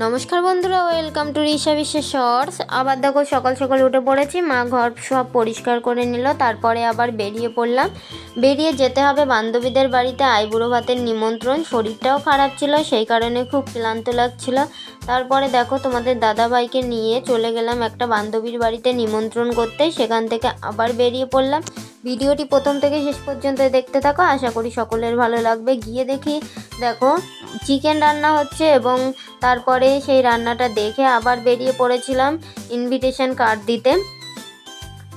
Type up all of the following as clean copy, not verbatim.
নমস্কার বন্ধুরা, welcome to Risha বিশ্বের শর্টস। আবার দেখো সকাল সকাল উঠে পড়েছি, মা ঘর সব পরিষ্কার করে নিল, তারপরে আবার বেরিয়ে পড়লাম। বেরিয়ে যেতে হবে বান্ধবীদের বাড়িতে, আইবুড়ো ভাতের নিমন্ত্রণ। শরীরটাও খারাপ ছিল, সেই কারণে খুব ক্লান্ত লাগছিল। তারপরে দেখো তোমাদের দাদাভাইকে নিয়ে চলে গেলাম একটা বান্ধবীর বাড়িতে নিমন্ত্রণ করতে। সেখান থেকে আবার বেরিয়ে পড়লাম। ভিডিওটি প্রথম থেকে শেষ পর্যন্ত দেখতে থাকো, আশা করি সকলের ভালো লাগবে। গিয়ে দেখি দেখো চিকেন রান্না হচ্ছে এবং তারপরে সেই রান্নাটা দেখে আবার বেরিয়ে পড়েছিলাম ইনভিটেশন কার্ড দিতে।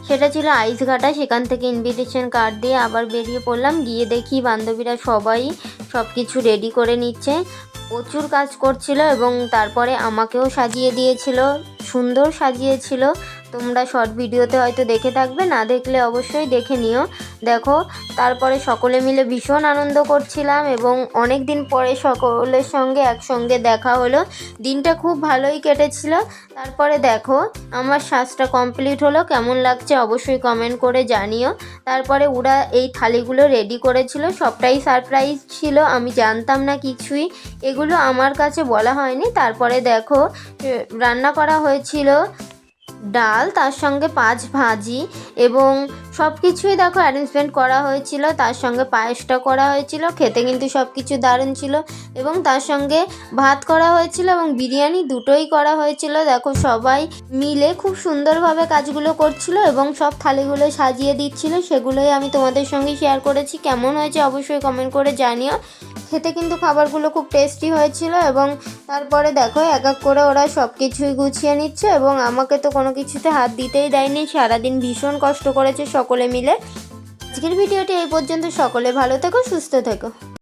সেটা ছিল আইসঘাটা, সেখান থেকে ইনভিটেশন কার্ড দিয়ে আবার বেরিয়ে পড়লাম। গিয়ে দেখি বান্ধবীরা সবাই সব কিছু রেডি করে নিচ্ছে, প্রচুর কাজ করছিল এবং তারপরে আমাকেও সাজিয়ে দিয়েছিল, সুন্দর সাজিয়েছিল। তোমরা শর্ট ভিডিওতে হয়তো দেখে থাকবে, না দেখলে অবশ্যই দেখে নিও। দেখো তারপরে সকলে মিলে ভীষণ আনন্দ করছিলাম এবং অনেক দিন পরে সকলের সঙ্গে একসঙ্গে দেখা হলো। দিনটা খুব ভালোই কেটেছিল। তারপরে দেখো আমার সাজটা কমপ্লিট হলো, কেমন লাগছে অবশ্যই কমেন্ট করে জানিও। তারপরে ওরা এই থালিগুলো রেডি করেছিল, সবটাই সারপ্রাইজ ছিল, আমি জানতাম না কিছুই, এগুলো আমার কাছে বলা হয়নি। তারপরে দেখো রান্না করা হয়েছিল ডাল, তার সঙ্গে 5 ভাজি এবং সব কিছুই দেখো অ্যারেঞ্জমেন্ট করা হয়েছিল। তার সঙ্গে পায়েসটা করা হয়েছিল, খেতে কিন্তু সব কিছু দারুণ ছিল। এবং তার সঙ্গে ভাত করা হয়েছিল এবং বিরিয়ানি, দুটোই করা হয়েছিল। দেখো সবাই মিলে খুব সুন্দরভাবে কাজগুলো করছিল এবং সব থালিগুলো সাজিয়ে দিচ্ছিল, সেগুলোই আমি তোমাদের সঙ্গে শেয়ার করেছি। কেমন হয়েছে অবশ্যই কমেন্ট করে জানিও। খেতে কিন্তু খাবারগুলো খুব টেস্টি হয়েছিল। এবং তারপরে দেখো এক এক করে ওরা সব কিছুই গুছিয়ে নিচ্ছে এবং আমাকে তো কোনো কিছুতে হাত দিতেই দেয়নি। সারাদিন ভীষণ কষ্ট করেছে সকলে মিলে। আজকের ভিডিওটি এই পর্যন্ত, সকলে ভালো থেকো, সুস্থ থেকো।